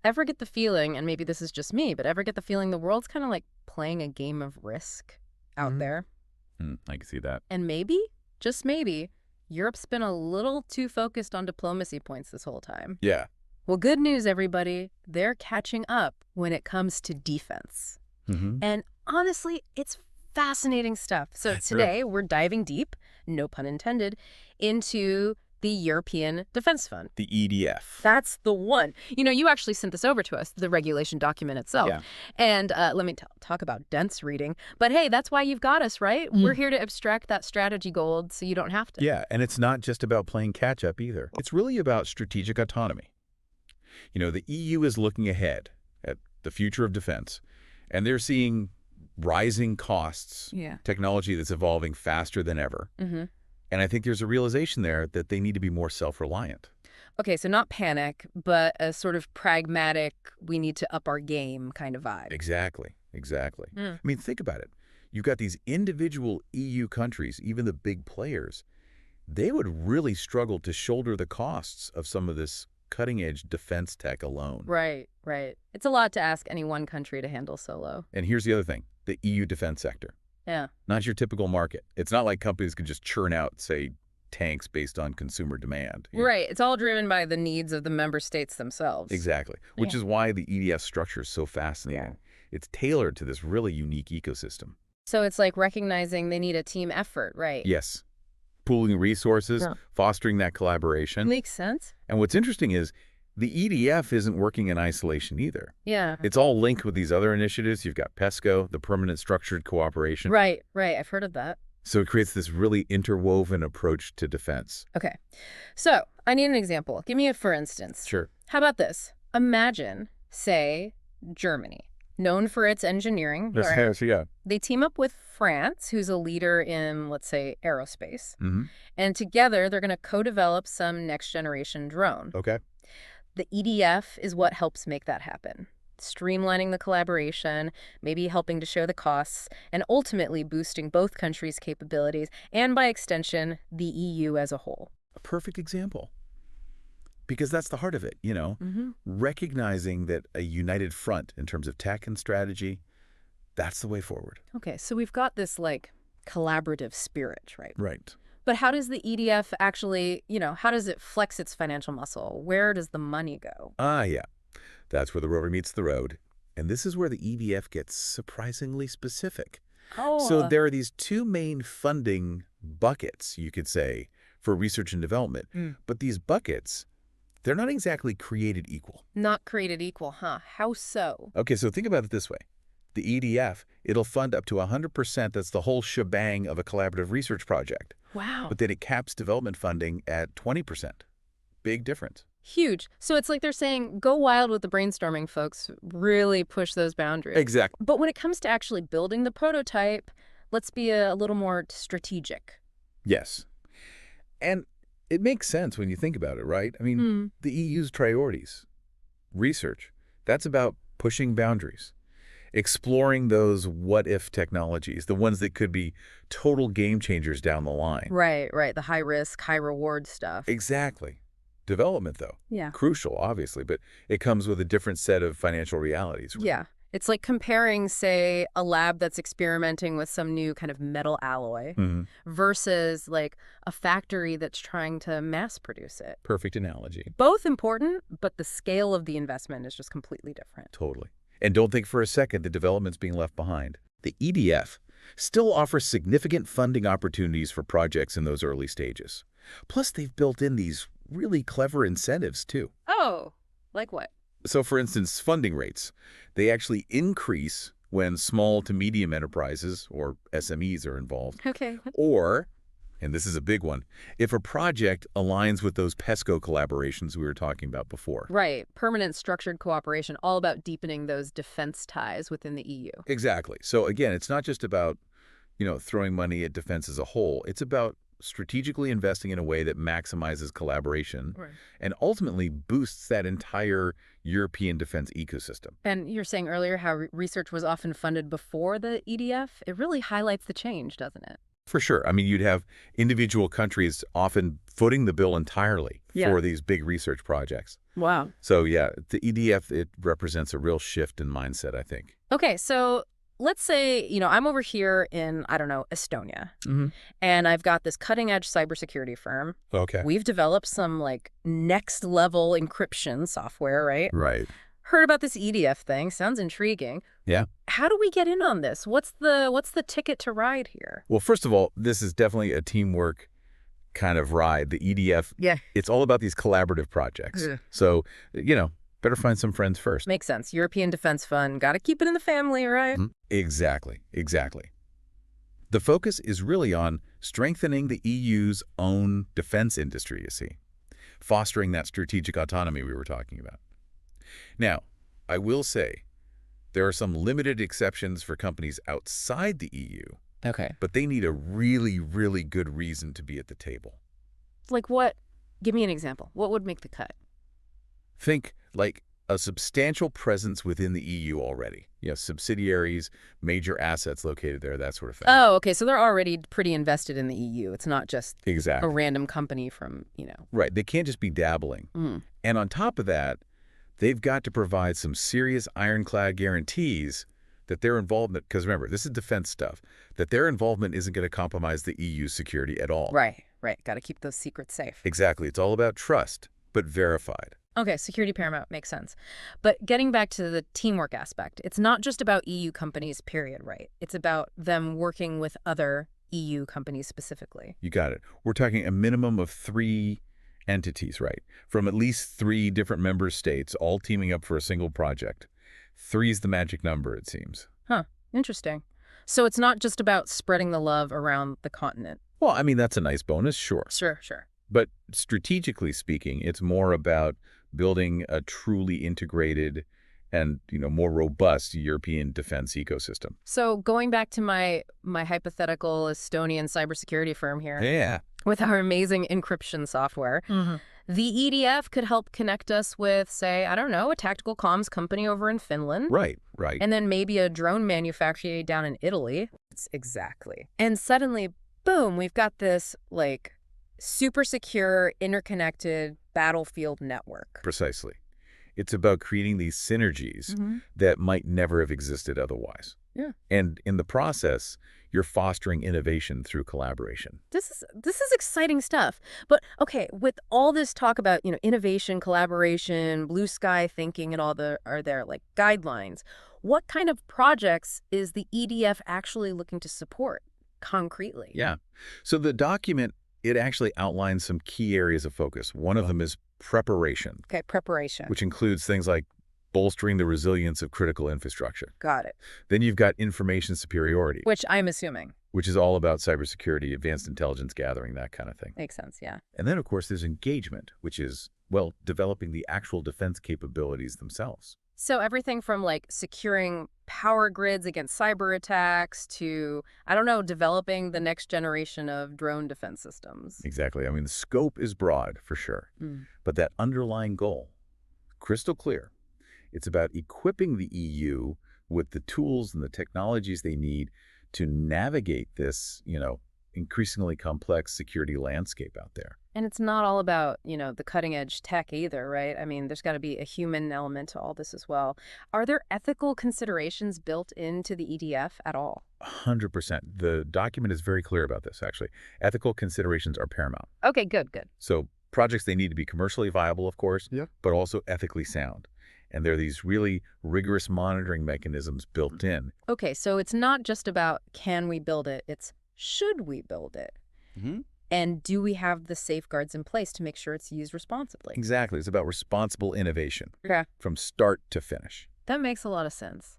ever get the feeling, and maybe this is just me, but ever get the feeling the world's kind of like playing a game of Risk out there? I can see that. And maybe, just maybe, Europe's been a little too focused on diplomacy points this whole time. Yeah. Well, good news, everybody. They're catching up when it comes to defense. And honestly, it's fascinating stuff. So today we're diving deep, no pun intended, into the European Defense Fund. The EDF. That's the one. You know, you actually sent this over to us, the regulation document itself. Yeah. And let me talk about dense reading. But hey, that's why you've got us, right? We're here to abstract that strategy gold so you don't have to. Yeah, and it's not just about playing catch-up either. It's really about strategic autonomy. You know, the EU is looking ahead at the future of defense, and they're seeing rising costs, technology that's evolving faster than ever. And I think there's a realization there that they need to be more self-reliant. Okay, so not panic, but a sort of pragmatic, we need to up our game kind of vibe. Exactly. I mean, think about it. You've got these individual EU countries, even the big players. They would really struggle to shoulder the costs of some of this cutting-edge defense tech alone. Right. It's a lot to ask any one country to handle solo. And here's the other thing, the EU defense sector. Yeah. Not your typical market. It's not like companies could just churn out, say, tanks based on consumer demand. Right. It's all driven by the needs of the member states themselves. Exactly. Which is why the EDF structure is so fascinating. Yeah. It's tailored to this really unique ecosystem. So it's like recognizing they need a team effort, right? Yes. Pooling resources, fostering that collaboration. Makes sense. And what's interesting is the EDF isn't working in isolation either. Yeah. It's all linked with these other initiatives. You've got PESCO, the Permanent Structured Cooperation. Right. I've heard of that. So it creates this really interwoven approach to defense. Okay. So I need an example. Give me a for instance. Sure. How about this? Imagine, say, Germany, known for its engineering. Yes, yeah. They team up with France, who's a leader in, let's say, aerospace. And together, they're going to co-develop some next-generation drone. Okay. The EDF is what helps make that happen. Streamlining the collaboration, maybe helping to share the costs, and ultimately boosting both countries' capabilities, and by extension, the EU as a whole. A perfect example. Because that's the heart of it, you know, recognizing that a united front in terms of tech and strategy, that's the way forward. Okay, so we've got this, like, collaborative spirit, right? Right. But how does the EDF actually, how does it flex its financial muscle? Where does the money go? Yeah. That's where the rubber meets the road. And this is where the EDF gets surprisingly specific. So there are these two main funding buckets, you could say, for research and development. But these buckets, they're not exactly created equal. Not created equal, huh? How so? Okay, so think about it this way. The EDF, it'll fund up to 100%. That's the whole shebang of a collaborative research project. Wow. But then it caps development funding at 20%. Big difference. Huge. So it's like they're saying, go wild with the brainstorming, folks. Really push those boundaries. Exactly. But when it comes to actually building the prototype, let's be a little more strategic. Yes. And it makes sense when you think about it, right? I mean, the EU's priorities, research, that's about pushing boundaries, exploring those what-if technologies, the ones that could be total game changers down the line. Right. The high-risk, high-reward stuff. Exactly. Development, though. Yeah. Crucial, obviously, but it comes with a different set of financial realities. Right? Yeah. It's like comparing, say, a lab that's experimenting with some new kind of metal alloy versus like a factory that's trying to mass produce it. Perfect analogy. Both important, but the scale of the investment is just completely different. Totally. And don't think for a second that development's being left behind. The EDF still offers significant funding opportunities for projects in those early stages. Plus, they've built in these really clever incentives, too. Oh, like what? So, for instance, funding rates. They actually increase when small to medium enterprises, or SMEs, are involved. Okay. Or, and this is a big one, if a project aligns with those PESCO collaborations we were talking about before. Right. Permanent structured cooperation, all about deepening those defense ties within the EU. Exactly. So, again, it's not just about, throwing money at defense as a whole. It's about strategically investing in a way that maximizes collaboration and ultimately boosts that entire European defense ecosystem. And you're saying earlier how research was often funded before the EDF. It really highlights the change, doesn't it? For sure. I mean, you'd have individual countries often footing the bill entirely for these big research projects. Wow. So yeah, the EDF, it represents a real shift in mindset, I think. Okay, so let's say, I'm over here in, I don't know, Estonia, and I've got this cutting-edge cybersecurity firm. Okay. We've developed some, like, next-level encryption software, right? Right. Heard about this EDF thing. Sounds intriguing. Yeah. How do we get in on this? What's the ticket to ride here? Well, first of all, this is definitely a teamwork kind of ride. The EDF, Yeah. it's all about these collaborative projects. So, better find some friends first. Makes sense. European Defense Fund. Got to keep it in the family, right? Exactly. The focus is really on strengthening the EU's own defense industry, you see, fostering that strategic autonomy we were talking about. Now, I will say there are some limited exceptions for companies outside the EU, Okay. but they need a really, really good reason to be at the table. Like what? Give me an example. What would make the cut? Think like a substantial presence within the EU already. Subsidiaries, major assets located there, that sort of thing. Oh, okay. So they're already pretty invested in the EU. It's not just Exactly. a random company from, Right. They can't just be dabbling. And on top of that, they've got to provide some serious ironclad guarantees that their involvement, because remember, this is defense stuff, that their involvement isn't going to compromise the EU's security at all. Right. Got to keep those secrets safe. Exactly. It's all about trust, but verified. Okay, security paramount makes sense. But getting back to the teamwork aspect, it's not just about EU companies, period, right? It's about them working with other EU companies specifically. You got it. We're talking a minimum of 3 entities, right? From at least 3 different member states, all teaming up for a single project. 3 is the magic number, it seems. Huh, interesting. So it's not just about spreading the love around the continent. Well, I mean, that's a nice bonus, sure. Sure. But strategically speaking, it's more about building a truly integrated and, more robust European defense ecosystem. So going back to my hypothetical Estonian cybersecurity firm here. Yeah. With our amazing encryption software, the EDF could help connect us with, say, I don't know, a tactical comms company over in Finland. Right. And then maybe a drone manufacturer down in Italy. Exactly. And suddenly, boom, we've got this, like, super secure, interconnected battlefield network. Precisely. It's about creating these synergies that might never have existed otherwise. Yeah. And in the process, you're fostering innovation through collaboration. This is exciting stuff. But okay, with all this talk about, innovation, collaboration, blue sky thinking and are there like guidelines, what kind of projects is the EDF actually looking to support concretely? Yeah. So the document, it actually outlines some key areas of focus. One of them is preparation. Okay, preparation. Which includes things like bolstering the resilience of critical infrastructure. Got it. Then you've got information superiority. Which I'm assuming. Which is all about cybersecurity, advanced intelligence gathering, that kind of thing. Makes sense, yeah. And then, of course, there's engagement, which is, well, developing the actual defense capabilities themselves. So everything from, like, securing power grids against cyber attacks to, I don't know, developing the next generation of drone defense systems. Exactly. I mean, the scope is broad, for sure. But that underlying goal, crystal clear. It's about equipping the EU with the tools and the technologies they need to navigate this, increasingly complex security landscape out there. And it's not all about, the cutting edge tech either, right? I mean, there's got to be a human element to all this as well. Are there ethical considerations built into the EDF at all? 100%. The document is very clear about this, actually. Ethical considerations are paramount. Okay, good. So projects, they need to be commercially viable, of course, but also ethically sound. And there are these really rigorous monitoring mechanisms built in. Okay, so it's not just about can we build it, it's should we build it? And do we have the safeguards in place to make sure it's used responsibly? Exactly. It's about responsible innovation from start to finish. That makes a lot of sense.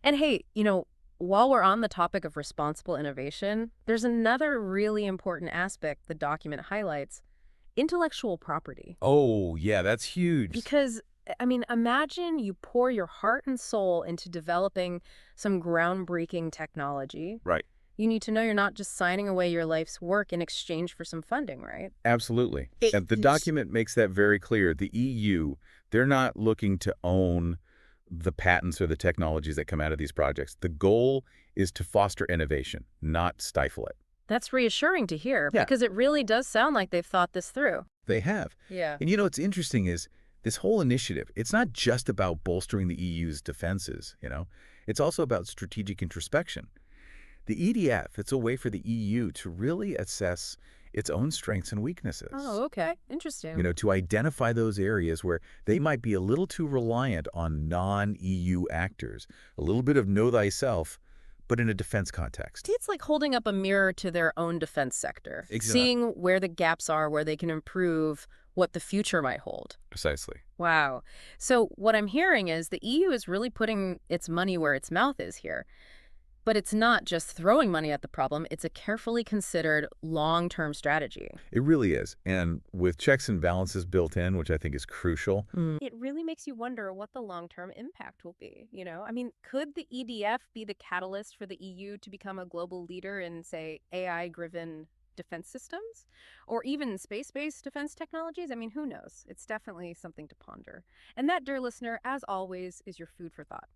And hey, while we're on the topic of responsible innovation, there's another really important aspect the document highlights, intellectual property. Oh, yeah, that's huge. Because I mean, imagine you pour your heart and soul into developing some groundbreaking technology. Right. You need to know you're not just signing away your life's work in exchange for some funding, right? Absolutely. And the document makes that very clear. The EU, they're not looking to own the patents or the technologies that come out of these projects. The goal is to foster innovation, not stifle it. That's reassuring to hear because it really does sound like they've thought this through. They have. Yeah. And what's interesting is This whole initiative, it's not just about bolstering the EU's defenses, It's also about strategic introspection. The EDF, it's a way for the EU to really assess its own strengths and weaknesses. Oh, okay. Interesting. To identify those areas where they might be a little too reliant on non-EU actors. A little bit of know thyself, but in a defense context. It's like holding up a mirror to their own defense sector, Exactly. seeing where the gaps are, where they can improve, what the future might hold. Precisely. Wow. So what I'm hearing is the EU is really putting its money where its mouth is here. But it's not just throwing money at the problem. It's a carefully considered long-term strategy. It really is. And with checks and balances built in, which I think is crucial. It really makes you wonder what the long-term impact will be. I mean, could the EDF be the catalyst for the EU to become a global leader in, say, AI-driven defense systems? Or even space-based defense technologies? I mean, who knows? It's definitely something to ponder. And that, dear listener, as always, is your food for thought.